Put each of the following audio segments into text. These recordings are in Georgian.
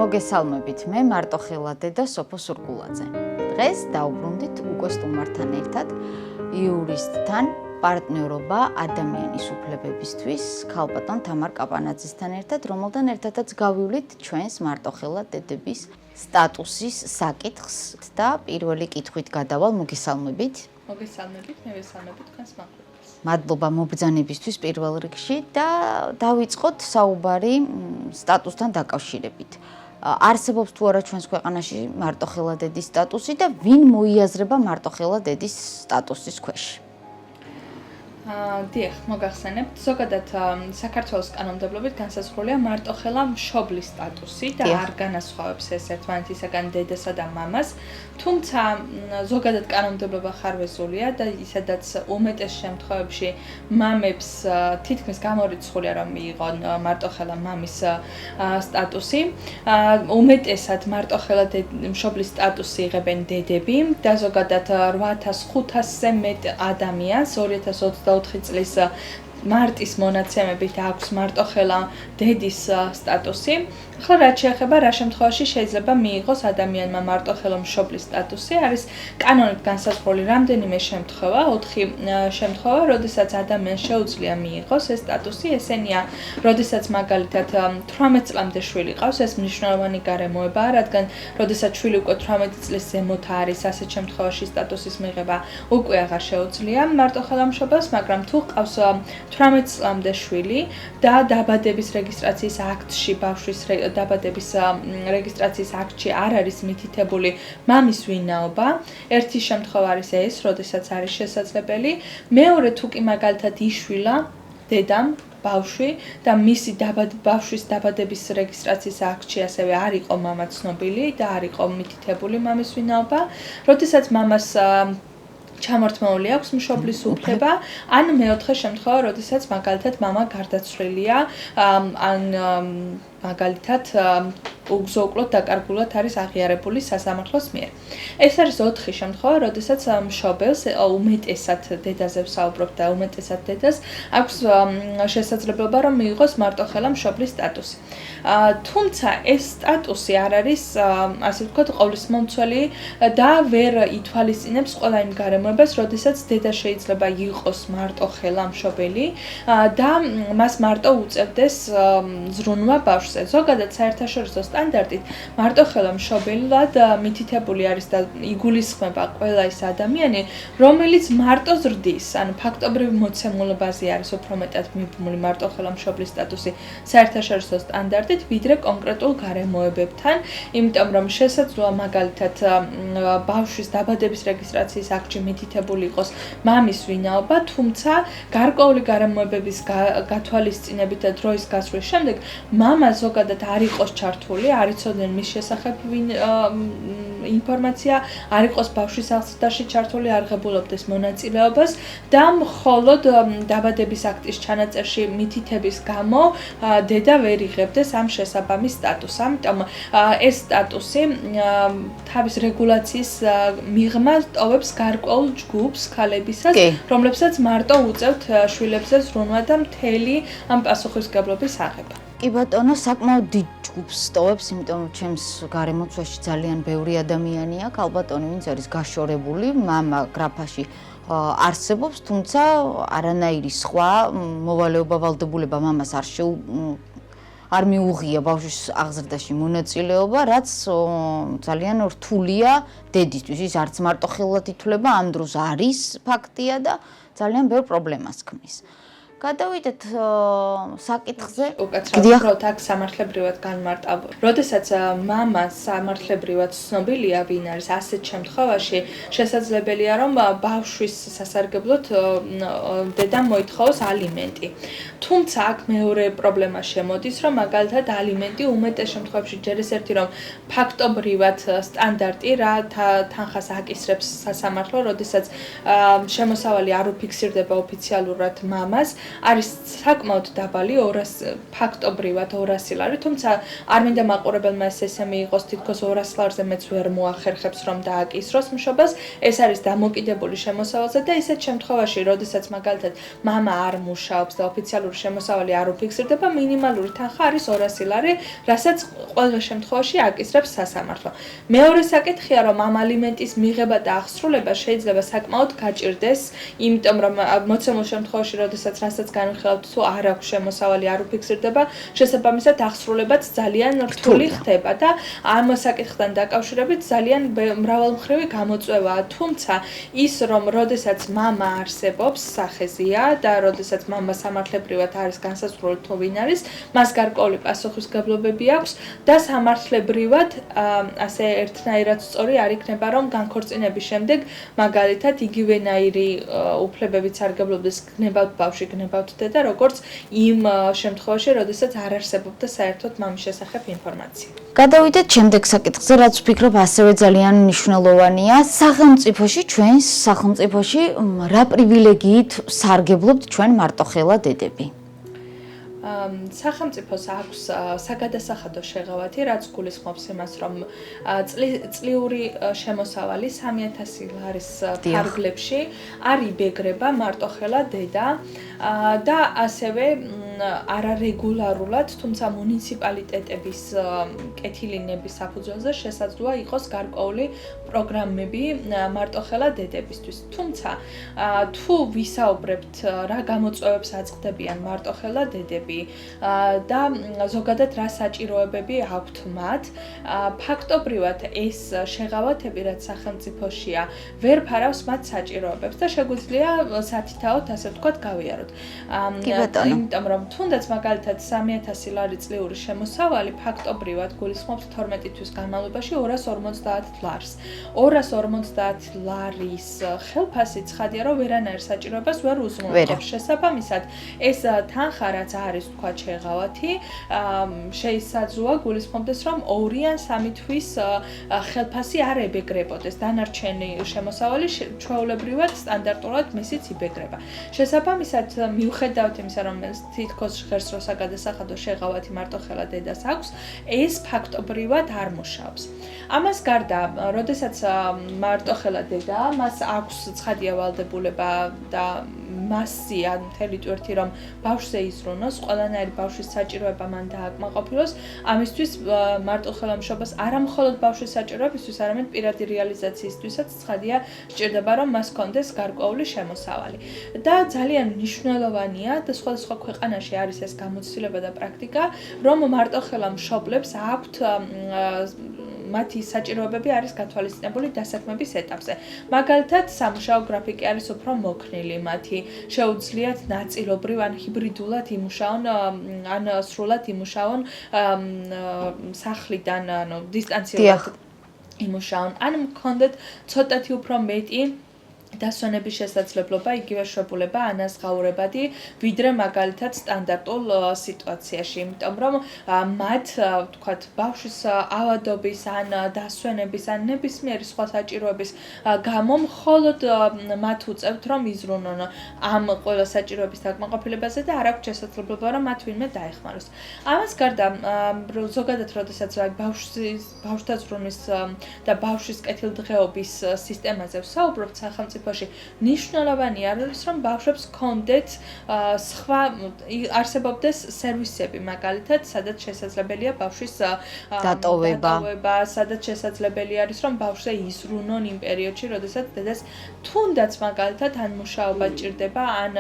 მოგესალმებით, მე მარტოხელა დედა სოფო სურგულაძე. დღეს დავუბრუნდით უკვე სტუმართან ერთად იურისტთან პარტნიორობა ადამიანის უფლებებისთვის ქალბატონ თამარ კაპანაძისთან ერთად, რომელთან ერთადაც გავივლით ჩვენს მარტოხელა დედების სტატუსის საკითხს და პირველი კითხვით გადავალ. მოგესალმებით. მოგესალმებით, მე ვესალმებით თქვენს მაყურებელს. მადლობა მობრძანებისთვის პირველ რიგში და დავიწყოთ საუბარი სტატუსთან დაკავშირებით. არსებობს თუ არა ჩვენს ქვეყანაში მარტოხელა დედის სტატუსი და ვინ მოიაზრება მარტოხელა დედის სტატუსის ქვეშ? დიახ, მოგახსენებთ, ზოგადად საქართველოს კანონმდებლობით განსაზღვრულია მარტოხელა მშობლის სტატუსი და არ განასხვავებს ეს ერთმანეთისაგან დედასა და მამას. თუმცა ზოგადად კანონმდებლობა ხარვეზულია და ისედაც უმეტეს შემთხვევებში მამებს თითქმის გამორიცხულია რომ მიიღონ მარტოხელა მამის სტატუსი. უმეტესად მარტოხელა მშობლის სტატუსი იღებენ დედები და ზოგადად 8500-ზე მეტ ადამიანს 2024 წლის მარტის მონაცემებით აქვს მარტოხელა დედის სტატუსი. ახლა რაც შეეხება რა შემთხვევაში შეიძლება მიიღოს ადამიანმა მარტოხელა მშობლის სტატუსი, არის კანონით განსაზღვრული რამდენიმე შემთხვევა, 4 შემთხვევა, როდესაც ადამიანს შეუძლია მიიღოს ეს სტატუსი, ესენია, როდესაც მაგალითად 18 წლამდე შვილი ყავს, ეს მნიშვნელოვანი გარემოებაა, რადგან როდესაც შვილი უკვე 18 წლის ზემოთ არის, ასეთ შემთხვევაში სტატუსის მიღება უკვე აღარ შეუძლია მარტოხელა მშობელს, მაგრამ თუ ყავს 18 წლამდე შვილი და დაბადების რეგისტრაციის აქტში ბავშვის დაბადების რეგისტრაციის აქტში არ არის მითითებული მამის ვინაობა. ერთი შემთხვევა არის ეს, როდესაც არის შესაძლებელი. მეორე თუ კი მაგალითად იშვილა დედამ ბავშვი და მისი ბავშვის დაბადების რეგისტრაციის აქტში ასევე არ იყო მამა ცნობილი და არ იყო მითითებული მამის ვინაობა. როდესაც მამას ჩამორთმეული აქვს მშობლის უფლება, ან მეოთხე შემთხვევა, როდესაც მაგალითად მამა გარდაცვლილია, ან მაგალითად უგზო-უკლოდ დაკარგულად არის აღიარებული სასამართლოს მიერ. ეს არის 4 შემთხვევა, როდესაც მშობელს უმეტესად დედაზე ვსაუბრობ და უმეტესად დედას აქვს შესაძლებლობა რომ მიიღოს მარტოხელა მშობლის სტატუსი. თუმცა ეს სტატუსი არ არის, ასე ვთქვათ, ყოვლისმომცველი და ვერ ითვალისწინებს ყველა იმ გარემოებას, როდესაც დედა შეიძლება იყოს მარტოხელა მშობელი და მას მარტო უწევდეს ზრუნვა ბავშვზე. ზოგადად საერთაშორისო სტანდარტით მარტოხელა მშობელად მითითებული არის და იგულისხმება ყველა ის ადამიანი, რომელიც მარტო ზრდის, ანუ ფაქტობრივ მოცემულობაზე არის უფრო მეტად მიბმული მარტოხელა მშობლის სტატუსი საერთაშორისო სტანდარტით, ვიდრე კონკრეტულ გარემოებებთან, იმიტომ რომ შესაძლოა მაგალითად ბავშვის დაბადების რეგისტრაციის აქტში მითითებული იყოს მამის ვინაობა, თუმცა გარკვეული გარემოებების გათვალისწინებით და დროის გასვლის შემდეგ მამა ზოგადად არ იყოს ჩართული, არ იცოდნენ მის შესახებ ინფორმაცია, არ იყოს ბავშვის აღზრდაში ჩართული, არ ღებულობდეს მონაწილეობას და მხოლოდ დაბადების აქტის ჩანაწერში მითითების გამო დედა ვერ იღებდეს ამ შესაბამის სტატუსს. ამიტომ ეს სტატუსი თავის რეგულაციის მიღმა ტოვებს გარკვეულ ჯგუფს ქალებისას, რომლებსაც მარტო უწევთ შვილებზე ზრუნვა და მთელი ამ პასუხისმგებლობის აღება. კი ბატონო, საკმაოდ დიდ ჯგუფს ტოვებს, იმიტომ რომ ჩემს გარემოცვაში ძალიან ბევრი ადამიანია, ქალბატონი, ვინც არის გაშორებული, მამა გრაფაში არსებობს, თუმცა არანაირი სხვა მოვალეობა ვალდებულება მამას არ მიუღია ბავშვის აღზრდაში მონაწილეობა, რაც ძალიან რთულია დედისთვის. ის არც მარტოხელად ითვლება, ამ დროს არის ფაქტია და ძალიან ბევრ პრობლემას ქმნის. გადავიდეთ საკითხზე. უკაცრავად აქ სამართლებრივად განმარტავ. როდესაც მამა სამართლებრივად ცნობილია, ვინ არის, ასეთ შემთხვევაში შესაძლებელია რომ ბავშვის სასარგებლოდ დედამ მოითხოვოს ალიმენტი. თუმცა აქ მეორე პრობლემა შემოდის, რომ მაგალითად ალიმენტი უმეტეს შემთხვევაში ჯერ ეს ერთი რომ ფაქტობრივად სტანდარტი რა თანხას აკისრებს სასამართლო, როდესაც შემოსავალი არ უფიქსირდება ოფიციალურად მამას, არის საკმაოდ დაბალი 200 ფაქტობრივად 200 ლარი, თუმცა არ მინდა მაყურებელმა ესე მიიღოს თითქოს 200 ლარზე მეც ვერ მოახერხებს რომ დააკისროს მშობას. ეს არის დამოკიდებული შემოსავალზე და ისეთ შემთხვევაში, როდესაც მაგალითად მამა არ მუშაობს და ოფიციალური შემოსავალი არ უფიქსირდება, მინიმალური თანხა არის 200 ლარი, რასაც ყველა შემთხვევაში აკისრებს სასამართლო. მეორე საკითხია, რომ ამ ალიმენტის მიღება და აღსრულება შეიძლება საკმაოდ გაჭირდეს, იმიტომ რომ მოცემულ შემთხვევაში, როდესაც რასაც განვიხილავთ, თუ არ აქვს შემოსავალი, არ უფიქსირდება, შესაბამისად აღსრულებაც ძალიან რთული ხდება და ამ საკითხთან დაკავშირებით ძალიან მრავალმხრივი გამოწვევაა. თუმცა ის რომ როდესაც მამა არსებობს სახეზეა და როდესაც მამა სამართლებრივად არის განსაზღვრული თუ ვინ არის, მას გარკვეული პასუხისმგებლობები აქვს და სამართლებრივად ასე ერთნაირად სწორი არ იქნება რომ განქორწინების შემდეგ მაგალითად იგივენაირი უფლებებიც არ გებლობდეს გნებავთ ბავშვი, გნებავთ დედა, როგორც იმ შემთხვევაში, როდესაც არ არსებობდა საერთოდ მამის შესახებ ინფორმაცია. გადავიდეთ შემდეგ საკითხზე, რაც ვფიქრობ ასევე ძალიან მნიშვნელოვანია. სახელმწიფოში, ჩვენს სახელმწიფოში რა პრივილეგიით სარგებლობთ ჩვენ მარტოხელა დედები? სახელმწიფოს აქვს საგადასახადო შეღავათი, რაც გულისხმობს იმას, რომ წლიური შემოსავალი 3000 ლარის ფარგლებში არ იბეგრება მარტოხელა დედა და ასევე არარეგულარულად, თუმცა მუნიციპალიტეტების კეთილინების საფუძველზე შესაძლოა იყოს გარკვეული პროგრამები მარტოხელა დედებისთვის. თუმცა თუ ვისაუბრებთ რა გამოწვევებს აწყდებიან მარტოხელა დედები და ზოგადად რა საჭიროებები აქვთ მათ, ფაქტობრივად ეს შეღავათები, რაც სახელმწიფოშია, ვერ ფარავს მათ საჭიროებებს და შეგვიძლია სათითაოდ ასე ვთქვათ გავიაროთ. იმიტომ რომ თუნდაც მაგალითად 3000 ლარი წლიური შემოსავალი ფაქტობრივად გულისხმობს 12 თვის განმავლობაში 250 ლარს. 250 ლარის ხელფასი ცხადია, რომ ვერანაირ საჭიროებას ვერ უზრუნველყოფს. შესაბამისად, ეს თანხა, რაც არის თქვა შეღავათი, შეისაძლოა გულისხმობდეს, რომ 2 ან 3 თვის ხელფასი არ ებეგრებოდეს. დანარჩენი შემოსავალი ჩვეულებრივად სტანდარტულად მისიც იბეგრება. შესაბამისად, მიუხედავად იმისა, რომ თითქოს ღერს რო საგადასახადო შეღავათი მარტოხელა დედას აქვს, ეს ფაქტობრივად არ მუშაობს. ამას გარდა, როდესაც მარტოხელა დედა, მას აქვს ცხადია ვალდებულება და მასია მთელი ტვირთი, რომ ბავშვზე იზრუნოს, ყველანაირი ბავშვის საჭიროება მან დააკმაყოფილოს. ამისთვის მარტოხელა მშობას არა მხოლოდ ბავშვის საჭიროებისთვის, არამედ პირადი რეალიზაციისთვისაც ცხადია სჭირდება, რომ მას ჰქონდეს გარკვეული შემოსავალი. და ძალიან მნიშვნელოვანია და სხვადასხვა ქვეყანაში არის ეს გამოცდილება და პრაქტიკა, რომ მარტოხელა მშობლებს აქვთ მათი საჭიროებები არის გათვალისწინებული დასაქმების ეტაპზე. მაგალითად, სამუშაო გრაფიკი არის უფრო მოქნილი მათი, შეუძლიათ ნაწილობრივ ან ჰიბრიდულად იმუშაონ, ან სრულად იმუშაონ სახლიდან, ანუ დისტანციურად იმუშაონ, ან მქონდეთ ცოტათი უფრო მეტი დასვენების შესაძლებლობა, იგივე შვებულება, ანაზღაურებადი, ვიდრე მაგალითად სტანდარტულ სიტუაციაში, იმიტომ რომ მათ, ვთქვათ, ბავშვის ავადობის ან დასვენების ან ნებისმიერი სხვა საჭიროების გამო მხოლოდ მათ უწევთ, რომ იზრუნონ ამ ყველა საჭიროების დაკმაყოფილებაზე და არ აქვს შესაძლებლობა, რომ მათ ვინმე დაეხმაროს. ამას გარდა, ზოგადად, როდესაც ბავშვთა ზრუნვის და ბავშვის კეთილდღეობის სისტემაზე ვსაუბრობთ სახელმწიფოში, ნიშნულოვანი არის, რომ ბავშვებს ჰქონდეთ სხვა არსებობდეს სერვისები, მაგალითად, სადაც შესაძლებელია ბავშვის დატოვება, სადაც შესაძლებელი არის, რომ ბავშვზე იზრუნონ იმ პერიოდში, როდესაც დედას თუნდაც მაგალითად ან მუშაობა ჭირდება, ან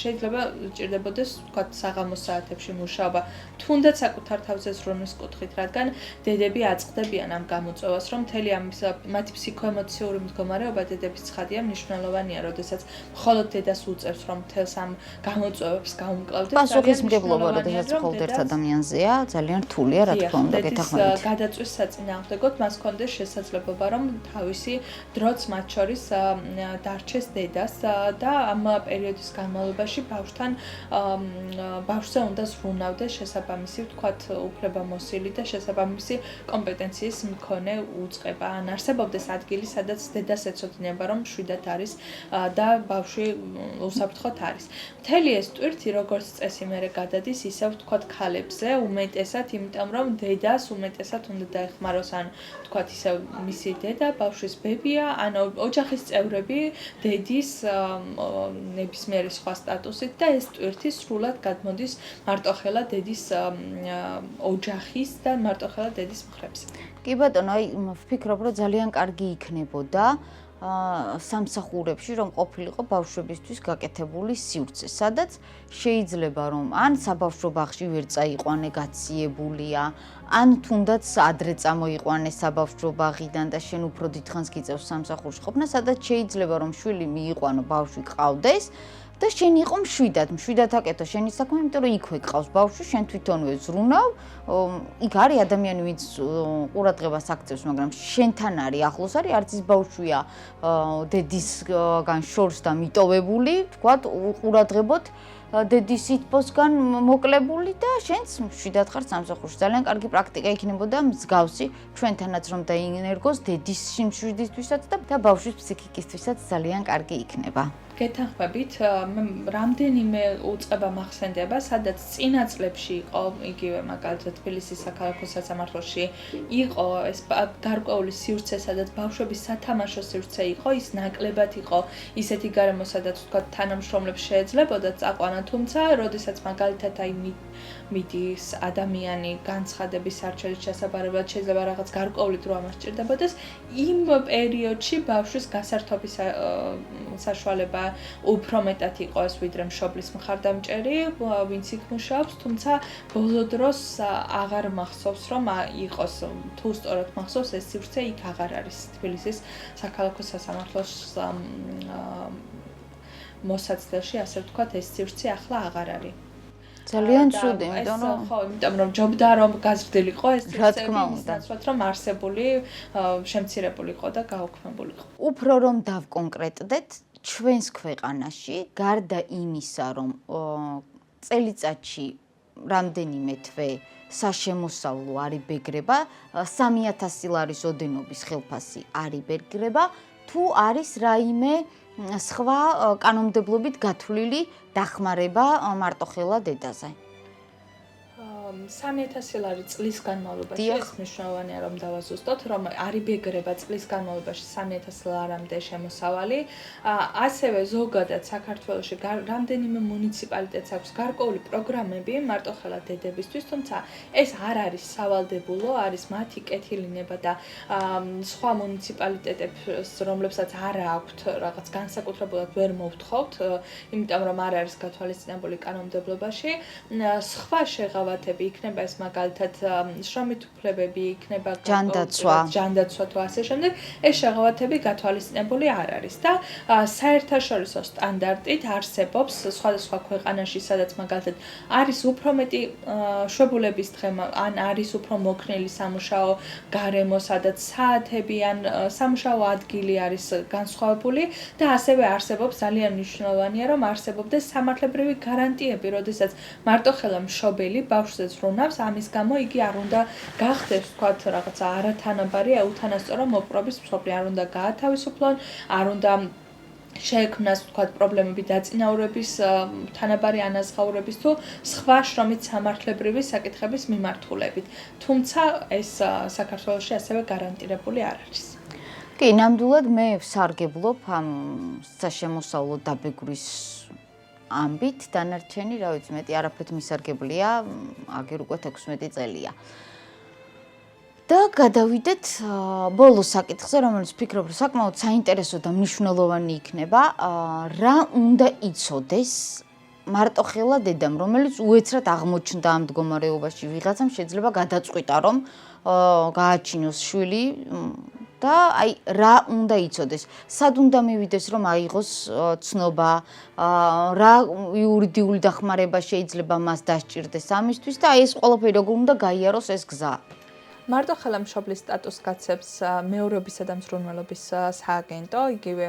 შეიძლება ჭირდებოდეს, ვთქვათ, საღამოს საათებში მუშაობა, თუნდაც საკუთარ თავზე ზრუნვის კუთხით, რადგან დედები აწყდებიან ამ გამოწვევას, რომ მთელი ამის მათი ფსიქოემოციური მდგომარეობა დედების ცხადია მნიშვნელოვანია, როდესაც მხოლოდ დედას უწევს, რომ მთელს ამ გამოწვევებს გაუმკლავდეს. პასუხისმგებლობა, როდესაც მხოლოდ ერთ ადამიანზეა, ძალიან რთულია, რა თქმა უნდა, გეთანხმებით. გადაწვის საწინააღმდეგოდ მას ჰქონდეს შესაძლებლობა, რომ თავისი დროც მათ შორის დარჩეს დედას და ამ პერიოდის განმავლობაში ბავშვზე უნდა ზრუნავდეს შესაბამისი, ვთქვათ, უფლებამოსილი და შესაბამისი კომპეტენციის მქონე უწყება. ან არსებობდეს ადგილი, სადაც დედას ეცოდინება, რომ მშვიდად არის და ბავშვი უსაფრთხოდ არის. მთელი ეს ტვირთი როგორც წესი მერე გადადის ისევ ვთქვათ ქალებზე უმეტესად, იმიტომ რომ დედას უმეტესად უნდა დაეხმაროს ან ვთქვათ ისევ მისი დედა, ბავშვის ბებია, ან ოჯახის წევრები, დედის ნებისმიერი სხვა სტატუსით და ეს ტვირთი სრულად გადმოდის მარტოხელა დედის ოჯახის და მარტოხელა დედის მხრებზე. კი ბატონო, აი ვფიქრობ, რომ ძალიან კარგი იქნებოდა სამსახურებში რომ ყოფილიყო ბავშვებისთვის გაკეთებული სივრცე, სადაც შეიძლება რომ ან საბავშვო ბაღში ვერ წაიყვანე გაციებულია, ან თუნდაც ადრე წამოიყვანე საბავშვო ბაღიდან და შენ უფრო დიდხანს გიწევს სამსახურში ყოფნა, სადაც შეიძლება რომ შვილი მიიყვანო, ბავშვი ყავდეს და შენ იყო მშვიდად აკეთო შენი საქმე, იმიტომ რომ იქვე გყავს ბავშვი, შენ თვითონვე ზრუნავ, იქ არის ადამიანი, ვინც ყურადღებას აქცევს, მაგრამ შენთან არის ახლოს არის, არც ის ბავშვია დედისგან შორს და მიტოვებული, ვთქვათ, უყურადღებოდ დედის სითბოსგან მოკლებული და შენც მშვიდად ხარ სამსახურში. ძალიან კარგი პრაქტიკა იქნებოდა მსგავსი ჩვენთანაც რომ დაინერგოს დედის სიმშვიდისთვისაც და ბავშვის ფსიქიკისთვისაც ძალიან კარგი იქნება. გეთანხმებით, რამდენიმე უწყება მახსენდება, სადაც წინა წლებში იყო იგივე მაგალითად თბილისის საქალაქო სასამართლოში იყო ეს გარკვეული სივრცე, სადაც ბავშვების სათამაშო სივრცე იყო, ის ნაკლებად იყო ისეთი გარემო, სადაც ვთქვათ თანამშრომლებს შეეძლებოდა წაყვანა, თუმცა როდესაც მაგალითად აი მიდის ადამიანი განცხადების არჩევის შესაბამისად შეიძლება რაღაც გარკვეული დრო ამას სჭირდებოდეს, იმ პერიოდში ბავშვის გასართობის საშუალება უფრო მეტად იყო ეს ვიდრე მშობლის მხარდამჭერი, ვინც იქ მუშაობს, თუმცა ბოლო დროს აღარ მახსოვს, რომ იყოს თუ სწორად მახსოვს ეს სივრცე იქ აღარ არის თბილისის საქალაქო სასამართლოს მოსაცდელში, ასე ვთქვათ, ეს სივრცე ახლა აღარ არის. ძალიან ცუდი, იმიტომ რომ ჯობდა რომ გაზრდილიყო ეს სივრცე, ნაცვლად რომ არსებული, შემცირებულიყო და გაუქმებულიყო. უფრო რომ დავკონკრეტდეთ, ჩვენს ქვეყანაში გარდა იმისა, რომ წელიწადში რამდენიმე თვე საშემოსავლო არიბეგრება, 3000 ლარის ოდენობის ხელფასი არიბეგრება, თუ არის რაიმე სხვა კანონმდებლობით გათვლილი დახმარება მარტოხელა დედაზე. 3000 ლარი წლის განმავლობაში ეს მნიშვნელოვანია რომ დავაზუსტოთ, რომ არიბეგრება წლის განმავლობაში 3000 ლარამდე შემოსავალი. ასევე ზოგადად საქართველოში რამდენიმე მუნიციპალიტეტს აქვს გარკვეული პროგრამები მარტოხელა დედებისთვის, თუმცა ეს არ არის სავალდებულო, არის მათი კეთილინება და სხვა მუნიციპალიტეტებს, რომლებსაც არ აქვთ რაღაც განსაკუთრებულად ვერ მოვთხოვთ, იმიტომ რომ არ არის გათვალისწინებული კანონმდებლობაში. სხვა შეღავათები იქნება ეს მაგალითად შრომით უფლებები, იქნება ჯანდაცვა თუ ასე შემდეგ, ეს შეღავათები გათვალისწინებული არ არის და საერთაშორისო სტანდარტით არსებობს სხვადასხვა ქვეყანაში, სადაც მაგალითად არის უფრო მეტი შვებულების დღე, ან არის უფრო მოქნილი სამუშაო გარემო, სადაც საათები ან სამუშაო ადგილი არის განსხვავებული და ასევე არსებობს ძალიან მნიშვნელოვანია, რომ არსებობდეს სამართლებრივი გარანტიები, როდესაც მარტოხელა მშობელი ბავშვზე ზრუნავს, ამის გამო იგი არ უნდა გახდეს, ვთქვათ, რაღაცა არათანაბარი, უთანასწორო მოპყრობის მსხვერპლი, არ უნდა გაათავისუფლონ, არ უნდა შეექმნას, ვთქვათ, პრობლემები დაწინაურების, თანაბარი ანაზღაურების თუ სხვა შრომით სამართლებრივი საკითხების მიმართულებით. თუმცა ეს საქართველოში ასევე გარანტირებული არ არის. კი, ნამდვილად მე ვსარგებლობ ამ საშემოსავლო დაბეგვრის ამბით, დანარჩენი, რა ვიცი, მეტი არაფრით მისარგებლია, აგერ უკვე 16 წელია. და გადავიდეთ ბოლო საკითხზე, რომელიც ვფიქრობ, რომ საკმაოდ საინტერესო და მნიშვნელოვანი იქნება, რა უნდა იცოდეს მარტოხელა დედამ, რომელიც უეცრად აღმოჩნდა ამ მდგომარეობაში, ვიღაცამ შეიძლება გადაწყვიტა, რომ გააჩინოს შვილი და აი რა უნდა იცოდეს, სად უნდა მივიდეს, რომ აიღოს ცნობა, რა იურიდიული დახმარება შეიძლება მას დასჭირდეს ამისთვის და აი ეს ყველაფერი როგორ უნდა გაიაროს ეს გზა. მარტო ხელმშობლის სტატუსს გაცემს მეურვებისა და მზრუნველობის სააგენტო, იგივე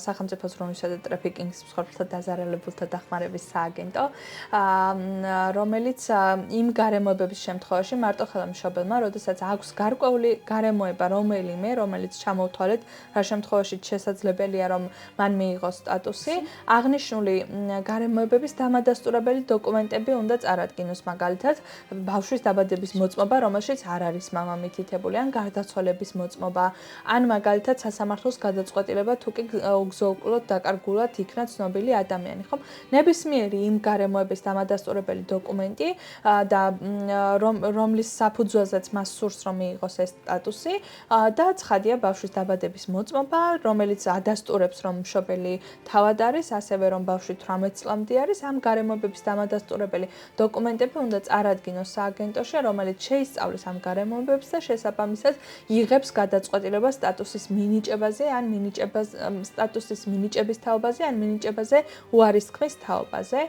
სახელმწიფო ზრუნვისა და ტრაფიკინგის მსხვერპლთა დაზარალებულთა დახმარების სააგენტო, რომელიც იმ გარემოებების შემთხვევაში მარტო ხელმშობელმა, როდესაც აქვს გარკვეული გარემოება რომელიც ჩამოთვალეთ, რა შემთხვევაში შესაძლებელია რომ მან მიიღოს სტატუსი, აღნიშნული გარემოებების დამადასტურებელი დოკუმენტები უნდა წარადგინოს, მაგალითად, ბავშვის დაბადების მოწმობა, რომელშიც არ არის მამა მითითებული, ან გარდაცვალების მოწმობა, ან მაგალითად სასამართლოს გადაწყვეტილება, თუ კი უგზო-უკვლოდ დაკარგულად იქნა ცნობილი ადამიანი, ხო? ნებისმიერი იმ გარემოების დამადასტურებელი დოკუმენტი და რომლის საფუძველზეც მას სურს რომ მიიღოს ეს სტატუსი და ცხადია ბავშვის დაბადების მოწმობა, რომელიც ადასტურებს რომ მშობელი თავად არის, ასევე რომ ბავშვი 18 წლამდე არის, ამ გარემოებების დამადასტურებელი დოკუმენტები უნდა წარადგინოს სააგენტოში, რომელიც შეისწავლის ამ გარემოებებს და შესაბამისად იღებს გადაწყვეტილებას სტატუსის მინიჭებაზე, ან სტატუსის მინიჭების თაობაზე, ან მინიჭებაზე უარის თქმის თაობაზე.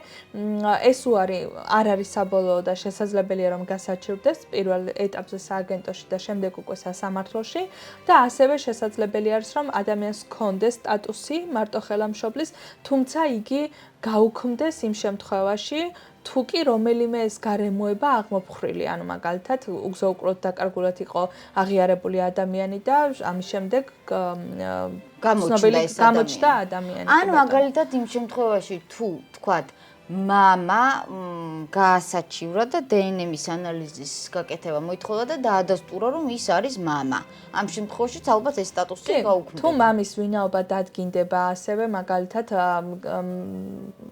ეს უარი არ არის საბოლოო და შესაძლებელია რომ გასაჩივრდეს პირველ ეტაპზე სააგენტოში და შემდეგ უკვე სასამართლოში და ასევე შესაძლებელი არის რომ ადამიანს ჰქონდეს სტატუსი მარტო ხელმშობლის, თუმცა იგი გაუქმდეს იმ შემთხვევაში, თუ კი რომელიმე ეს გარემოება აღმოფხრილი, ანუ მაგალითად უგზო-უკვლოდ დაკარგულად იყო აღიარებული ადამიანი და ამის შემდეგ გამოჩნდა ადამიანი. ან მაგალითად იმ შემთხვევაში თუ თქვათ მამა გაასაჩივრა და დნმ-ის ანალიზის გაკეთება მოითხოვა და დაადასტურა რომ ის არის მამა. ამ შემთხვევაშიც ალბათ ეს სტატუსი გაუქმდება. თუ მამის ვინაობა დადგინდება, ასევე მაგალითად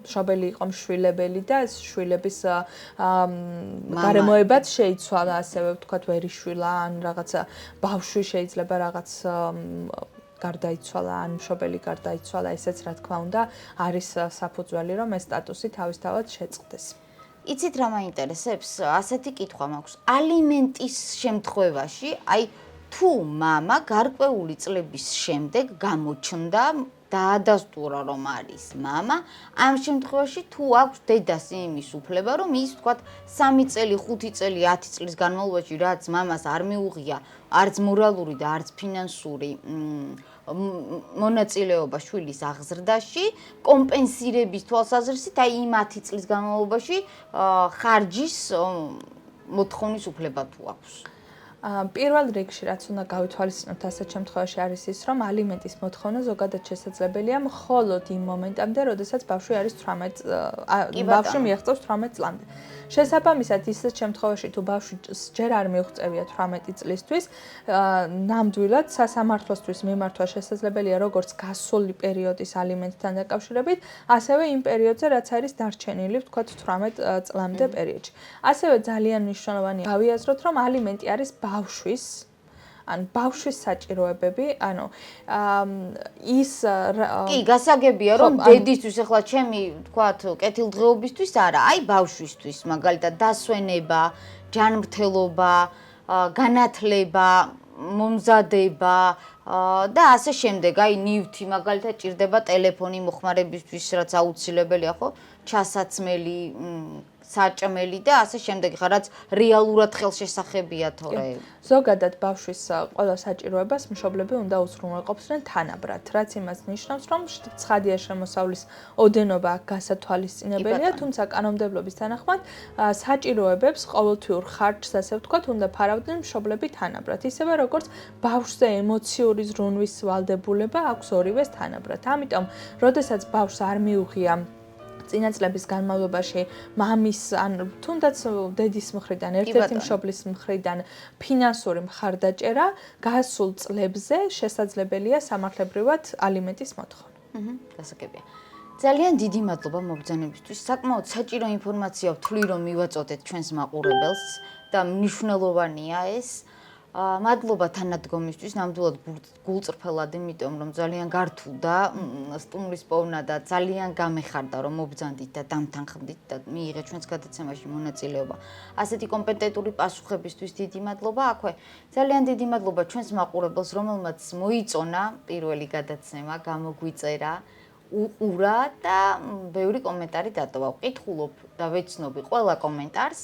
მშობელი იყო მშვილებელი და ეს შვილების გარემოებაც შეიცვალა, ასევე ვთქვათ ვერიშვილა, ან რაღაცა ბავშვი შეიძლება რაღაც გარდაიცვალა, ან მშობელი გარდაიცვალა, ესეც რა თქმა უნდა არის საფუძველი, რომ ეს სტატუსი თავისთავად შეწყდეს. იცით რა მაინტერესებს? ასეთი კითხვა მაქვს. ალიმენტის შემთხვევაში, აი თუ მამა გარკვეული წლების შემდეგ გამოჩნდა დაადასტურა რომ არის მამა, ამ შემთხვევაში თუ აქვს დედას იმის უფლება, რომ ის თქვათ 3 წელი, 5 წელი, 10 წლის განმავლობაში, რაც მამას არ მიუღია არც მორალური და არც ფინანსური მონაწილეობა შვილის აღზრდაში, კომპენსირების თვალსაზრისით, აი იმ 10 წლის განმავლობაში ხარჯის მოთხოვნის უფლება თუ აქვს. პირველ რიგში რაც უნდა გავითვალისწინოთ ასეთ შემთხვევაში არის ის, რომ ალიმენტის მოთხოვნა ზოგადად შესაძლებელია მხოლოდ იმ მომენტამდე, როდესაც ბავშვი არის 18 ბავშვი მიაღწევს 18 წლამდე. შესაბამისად, ისეთ შემთხვევაში თუ ბავშვს ჯერ არ მიუღწევია 18 წლისთვის, ნამდვილად სასამართლოსთვის მიმართვა შესაძლებელია როგორც გასული პერიოდის ალიმენტთან დაკავშირებით, ასევე იმ პერიოდზე, რაც არის დარჩენილი, ვთქვათ 18 წლამდე პერიოდში. ასევე ძალიან მნიშვნელოვანია გავიაზროთ, რომ ალიმენტი არის ბავშვის ბავშვის საჭიროებები, ის კი, გასაგებია რომ დედისთვის ახლა ჩემი თქვათ კეთილდღეობისთვის არა, აი ბავშვისთვის, მაგალითად დასვენება, ჯანმრთელობა, განათლება, მომზადება და ასე შემდეგ, აი ნივთი, მაგალითად ჭირდება ტელეფონი მოხმარებისთვის, რაც აუცილებელია, ხო? ჩასაცმელი, საჭმელი და ასე შემდეგ, რაც რეალურად ხელშესახებია თორე. ზოგადად ბავშვის ყველა საჭიროებას მშობლები უნდა უზრუნველყოფდნენ თანაბრად, რაც იმას ნიშნავს, რომ ცხადია შემოსავლის ოდენობა გასათვალისწინებელია, თუმცა კანონმდებლობის თანახმად საჭიროებებს ყოველთვიურ ხარჯს, ასე ვთქვათ, უნდა ფარავდნენ მშობლები თანაბრად, ისევე როგორც ბავშვზე ემოციური ზრუნვის ვალდებულება აქვს ორივეს თანაბრად. ამიტომ, როდესაც ბავშვს არ მიუღია წინა წლების განმავლობაში მამის ან თუნდაც დედის მხრიდან, ერთ-ერთი მშობლის მხრიდან ფინანსური მხარდაჭერა გასულ წლებზე შესაძლებელია სამართლებრივად ალიმენტის მოთხოვნა. გასაგებია. ძალიან დიდი მადლობა მოგზაურობისთვის. საკმაოდ საჭირო ინფორმაცია ვთვლი რომ მივაწოდეთ ჩვენს მაყურებელს და მნიშვნელოვანია ეს. მადლობა თანადგომისთვის, ნამდვილად გულწრფელად, იმიტომ რომ ძალიან გართულდა სტუმრის პოვნა და ძალიან გამეხარდა რომ მობრძანდით და დამთანხმდით და მიიღეთ ჩვენს გადაცემაში მონაწილეობა. ასეთი კომპეტენტური პასუხებისთვის დიდი მადლობა. აქვე ძალიან დიდი მადლობა ჩვენს მაყურებელს, რომელმაც მოიწონა პირველი გადაცემა, გამოგვიწერა. უყურა და ბევრი კომენტარი დატოვა. ვკითხულობ და ვეცნობი ყველა კომენტარს.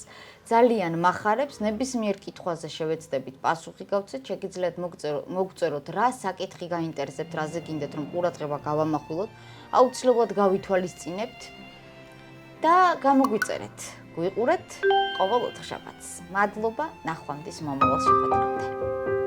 ძალიან მახარებს, ნებისმიერ კითხვაზე შევეცდებით პასუხი გავცეთ, შეგიძლიათ მოგწეროთ რა საკითხი გაინტერესებთ, რაზე გინდათ რომ ყურადღება გავამახვილოთ, აუცილებლად გავითვალისწინებთ და გამოგვიწერეთ. გვიყურეთ ყოველ ოთხშაბათს. მადლობა, ნახვამდის მომავალ შეხვედრამდე.